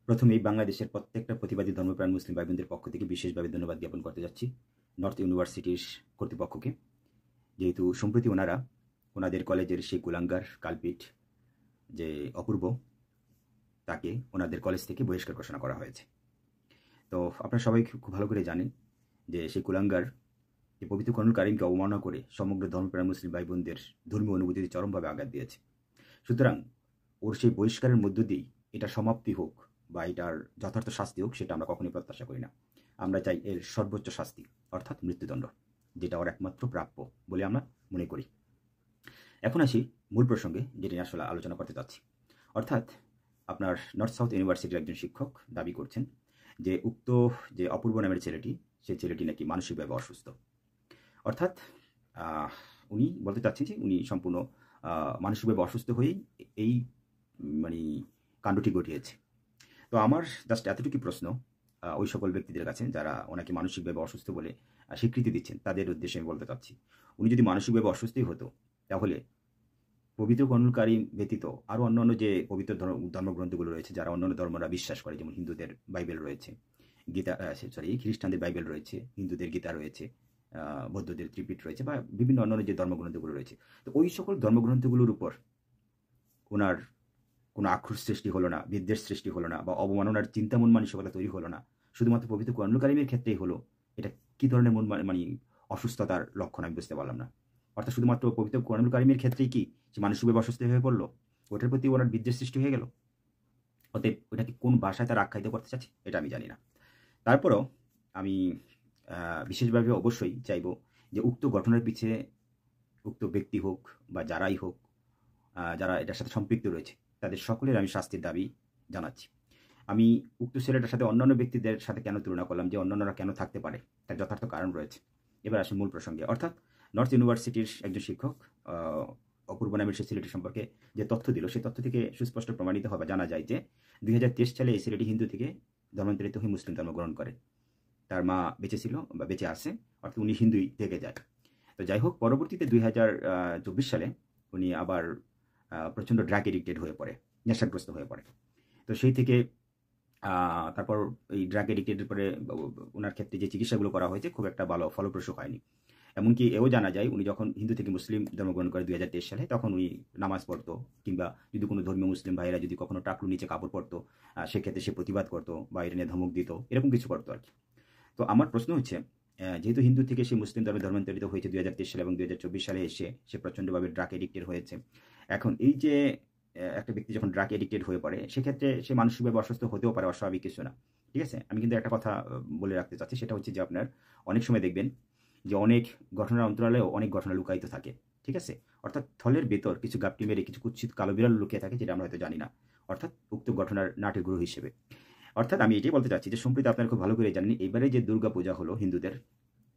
প্রথমেই বাংলাদেশের প্রত্যেকটা প্রতিবাদী ধর্মপ্রাণ মুসলিম ভাই বোনদের পক্ষ থেকে বিশেষভাবে ধন্যবাদ জ্ঞাপন করতে যাচ্ছি নর্থ ইউনিভার্সিটির কর্তৃপক্ষকে, যেহেতু সম্প্রতি ওনাদের কলেজের সেই কুলাঙ্গার কালপিট যে অপূর্ব, তাকে ওনাদের কলেজ থেকে বহিষ্কার ঘোষণা করা হয়েছে। তো আপনারা সবাই খুব ভালো করে জানেন যে সেই কুলাঙ্গার যে পবিত্র কোরআনুল কারীমকে অবমাননা করে সমগ্র ধর্মপ্রাণ মুসলিম ভাই বোনদের ধর্মীয় অনুভূতিতে চরমভাবে আঘাত দিয়েছে। সুতরাং ওর সেই বহিষ্কারের মধ্য দিয়েই এটা সমাপ্তি হোক বা এটার যথার্থ শাস্তি হোক, সেটা আমরা কখনোই প্রত্যাশা করি না। আমরা চাই এর সর্বোচ্চ শাস্তি, অর্থাৎ মৃত্যুদণ্ড, যেটা ওর একমাত্র প্রাপ্য বলে আমরা মনে করি। এখন আসি মূল প্রসঙ্গে, যেটি আসলে আলোচনা করতে চাচ্ছি। অর্থাৎ আপনার নর্থ সাউথ ইউনিভার্সিটির একজন শিক্ষক দাবি করছেন যে উক্ত যে অপূর্ব নামের ছেলেটি, সেই ছেলেটি নাকি মানসিকভাবে অসুস্থ। অর্থাৎ উনি বলতে চাচ্ছেন যে উনি সম্পূর্ণ মানসিকভাবে অসুস্থ হয়েই এই কাণ্ডটি ঘটিয়েছে। তো আমার জাস্ট এতটুকু প্রশ্ন ওই সকল ব্যক্তিদের কাছে যারা ওনাকে মানসিকভাবে অসুস্থ বলে স্বীকৃতি দিচ্ছেন, তাদের উদ্দেশ্যে আমি বলতে চাচ্ছি, উনি যদি মানসিকভাবে অসুস্থই হতো, তাহলে পবিত্র কোরআনুল কারীম ব্যতীত আরও অন্যান্য যে পবিত্র ধর্মগ্রন্থগুলো রয়েছে, যারা অন্যান্য ধর্মরা বিশ্বাস করে, যেমন হিন্দুদের বাইবেল রয়েছে, খ্রিস্টানদের বাইবেল রয়েছে, হিন্দুদের গীতা রয়েছে, বৌদ্ধদের ত্রিপিট রয়েছে, বা বিভিন্ন অন্যান্য যে ধর্মগ্রন্থগুলো রয়েছে, তো ওই সকল ধর্মগ্রন্থগুলোর উপর ওনার কোনো আক্রোশ সৃষ্টি হলো না, বিদ্বেষ সৃষ্টি হলো না, বা অবমাননার চিন্তা মন মানসিকতা তৈরি হলো না। শুধুমাত্র পবিত্র কোরআনুল কারীমের ক্ষেত্রেই হলো। এটা কি ধরনের অসুস্থতার লক্ষণ আমি বুঝতে পারলাম না। অর্থাৎ শুধুমাত্র পবিত্র কোরআনুল কারীমের ক্ষেত্রেই কি সে মানসিকভাবে অসুস্থ হয়ে পড়লো, ওটার প্রতি ওনার বিদ্বেষ সৃষ্টি হয়ে গেল? অতএব ওটাকে কোন ভাষায় তারা আখ্যায়িত করতে চাচ্ছে, এটা আমি জানি না। তারপরও আমি বিশেষভাবে অবশ্যই চাইব যে উক্ত ঘটনার পিছিয়ে উক্ত ব্যক্তি হোক বা যারাই হোক, যারা এটার সাথে সম্পৃক্ত রয়েছে, তাদের সকলের আমি শাস্তির দাবি জানাচ্ছি। আমি উক্ত ছেলেটার সাথে অন্যান্য ব্যক্তিদের সাথে কেন তুলনা করলাম, যে অন্যান্যরা কেন থাকতে পারে, তার যথার্থ কারণ রয়েছে। এবার আসি মূল প্রসঙ্গে। অর্থাৎ নর্থ ইউনিভার্সিটির একজন শিক্ষক অপূর্ব নামের সেই ছেলেটি সম্পর্কে যে তথ্য দিল, সেই তথ্য থেকে সুস্পষ্ট প্রমাণিত হবে, জানা যায় যে 2023 সালে এই ছেলেটি হিন্দু থেকে ধর্মান্তরিত হয়ে মুসলিম ধর্ম গ্রহণ করে। তার মা বেঁচে ছিল বা বেঁচে আছে, অর্থাৎ উনি হিন্দুই থেকে যায়। তো যাই হোক, পরবর্তীতে 2024 সালে উনি আবার প্রচণ্ড ড্রাগ এডিক্টেড হয়ে পড়ে, নেশাগ্রস্ত হয়ে পড়ে। তো সেই থেকে তারপর এই ড্রাগ এডিক্টেডের পরে ওনার ক্ষেত্রে যে চিকিৎসাগুলো করা হয়েছে খুব একটা ভালো ফলপ্রসূ হয়নি। এমনকি এও জানা যায় উনি যখন হিন্দু থেকে মুসলিম ধর্মগ্রহণ করে 2023 সালে, তখন উনি নামাজ পড়তো, কিংবা যদি কোনো ধর্মীয় মুসলিম ভাইয়েরা যদি কখনো টাকলু নিচে কাপড় পরতো, সেক্ষেত্রে সে প্রতিবাদ করতো বা এটা নিয়ে ধমক দিত, এরকম কিছু করতো আর কি। তো আমার প্রশ্ন হচ্ছে, যেহেতু হিন্দু থেকে সে মুসলিম ধর্মে ধর্মান্তরিত হয়েছে 2023 সালে এবং 2024 সালে এসে সে প্রচণ্ডভাবে ড্রাগ এডিক্টেড হয়েছে, এখন এই যে একটা ব্যক্তি যখন ড্রাগ এডিক্টেড হয়ে পড়ে, সেক্ষেত্রে সে মানসিকভাবে অসুস্থ হতেও পারে, অস্বাভাবিক কিছু না। ঠিক আছে, আমি কিন্তু একটা কথা বলে রাখতে চাচ্ছি, সেটা হচ্ছে যে আপনার অনেক সময় দেখবেন যে অনেক ঘটনার অন্তরালেও অনেক ঘটনা লুকায়িত থাকে। ঠিক আছে, অর্থাৎ থলের ভেতর কিছু গাপটি মেরে কিছু কুৎসিত কালো বিড়াল লুকিয়ে থাকে, যেটা আমরা হয়তো জানি না, অর্থাৎ উক্ত ঘটনার নাটের গুরু হিসেবে। অর্থাৎ আমি এটাই বলতে চাচ্ছি যে সম্প্রতি আপনারা খুব ভালো করে জানেন, এবারে যে দুর্গা পূজা হলো হিন্দুদের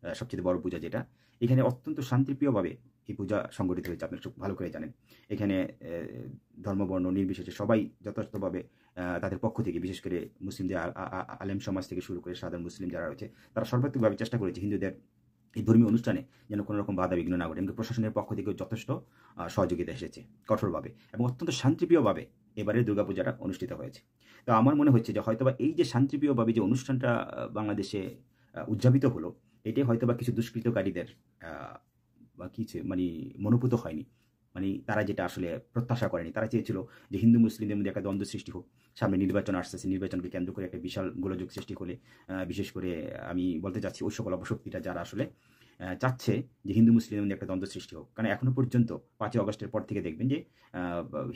সবচেয়ে বড় পূজা, যেটা এখানে অত্যন্ত শান্তিপ্রিয়ভাবে এই পূজা সংগঠিত হয়েছে, আপনারা খুব ভালো করে জানেন। এখানে ধর্মবর্ণ নির্বিশেষে সবাই যথাযথভাবে তাদের পক্ষ থেকে, বিশেষ করে মুসলিমদের আলেম সমাজ থেকে শুরু করে সাধারণ মুসলিম যারা রয়েছে, তারা সর্বাত্মকভাবে চেষ্টা করেছে হিন্দুদের এই ধর্মীয় অনুষ্ঠানে যেন কোনো রকম বাধা বিঘ্ন না ঘটে। এমনকি প্রশাসনের পক্ষ থেকেও যথেষ্ট সহযোগিতা এসেছে কঠোরভাবে, এবং অত্যন্ত শান্তিপ্রিয়ভাবে এবারের দুর্গাপূজাটা অনুষ্ঠিত হয়েছে। তো আমার মনে হচ্ছে যে হয়তোবা এই যে শান্তিপ্রিয়ভাবে যে অনুষ্ঠানটা বাংলাদেশে উদযাপিত হলো, এটাই হয়তোবা কিছু দুষ্কৃতকারীদের বা কিছু মনোভূত হয়নি। তারা যেটা আসলে প্রত্যাশা করেনি। তারা চেয়েছিল যে হিন্দু মুসলিমদের মধ্যে একটা দ্বন্দ্ব সৃষ্টি হোক, সামনে নির্বাচন আসতেছে, নির্বাচনকে কেন্দ্র করে একটা বিশাল গোলযোগ সৃষ্টি হলে, বিশেষ করে আমি বলতে চাচ্ছি ওই সকল অপশক্তিটা যারা আসলে চাচ্ছে যে হিন্দু মুসলিমদের মধ্যে একটা দ্বন্দ্ব সৃষ্টি হোক। কারণ এখনো পর্যন্ত 5ই আগস্টের পর থেকে দেখবেন যে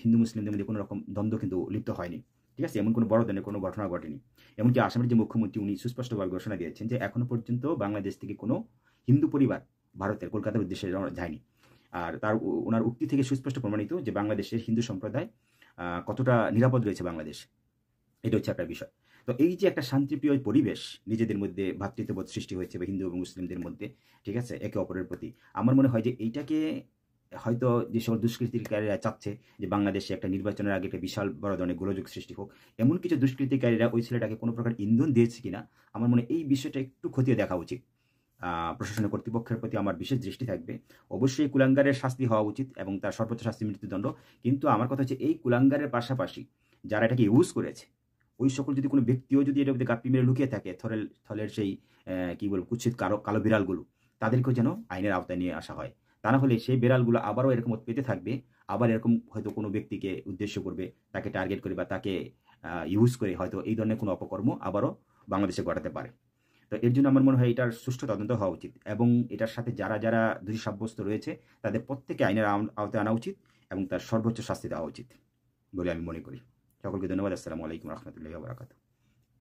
হিন্দু মুসলিমদের মধ্যে কোনো রকম দ্বন্দ্ব কিন্তু লিপ্ত হয়নি। ঠিক আছে, এমন কোনো বড় ধরনের কোনো ঘটনা ঘটেনি। এমনকি আসামের যে মুখ্যমন্ত্রী, উনি সুস্পষ্টভাবে ঘোষণা দিয়েছেন যে এখনো পর্যন্ত বাংলাদেশ থেকে কোনো হিন্দু পরিবার ভারতের কলকাতার উদ্দেশ্যে যায়নি। আর ওনার উক্তি থেকে সুস্পষ্ট প্রমাণিত যে বাংলাদেশের হিন্দু সম্প্রদায় কতটা নিরাপদ রয়েছে বাংলাদেশ, এটা হচ্ছে একটা বিষয়। তো এই যে একটা শান্তিপ্রিয় পরিবেশ নিজেদের মধ্যে ভ্রাতৃত্ববোধ সৃষ্টি হয়েছে বা হিন্দু এবং মুসলিমদের মধ্যে, ঠিক আছে, একে অপরের প্রতি, আমার মনে হয় যে এইটাকে হয়তো যে সকল দুষ্কৃতিকারীরা চাচ্ছে যে বাংলাদেশে একটা নির্বাচনের আগে একটা বিশাল বড় ধরনের গোলযোগ সৃষ্টি হোক, এমন কিছু দুষ্কৃতিকারীরা ওই ছেলেটাকে কোনো প্রকার ইন্ধন দিয়েছে কিনা, আমার মনে এই বিষয়টা একটু খতিয়ে দেখা উচিত। প্রশাসনের কর্তৃপক্ষের প্রতি আমার বিশেষ দৃষ্টি থাকবে। অবশ্যই কুলাঙ্গারের শাস্তি হওয়া উচিত এবং তার সর্বোচ্চ শাস্তি মৃত্যুদণ্ড। কিন্তু আমার কথা হচ্ছে এই কুলাঙ্গারের পাশাপাশি যারা এটাকে ইউজ করেছে, ওই সকল যদি কোনো ব্যক্তিও যদি এটার মধ্যে গাপ্পি মেরে লুকিয়ে থাকে থলের সেই কী বলবো কুৎসিত কালো বিড়ালগুলো, তাদেরকেও যেন আইনের আওতায় নিয়ে আসা হয়। তা না হলে সেই বিড়ালগুলো আবারও এরকম পেতে থাকবে, আবার এরকম হয়তো কোনো ব্যক্তিকে উদ্দেশ্য করবে, তাকে টার্গেট করে বা তাকে ইউজ করে হয়তো এই ধরনের কোনো অপকর্ম আবারও বাংলাদেশে ঘটাতে পারে। তো এর জন্য আমার মনে হয় এটার সুষ্ঠু তদন্ত হওয়া উচিত এবং এটার সাথে যারা যারা দোষী সাব্যস্ত রয়েছে তাদের প্রত্যেকে আইনের আওতায় আনা উচিত এবং তার সর্বোচ্চ শাস্তি দেওয়া উচিত বলে আমি মনে করি। সকলকে ধন্যবাদ। আসসালামু আলাইকুম রহমতুল্লাহি ওয়া বারাকাতুহু।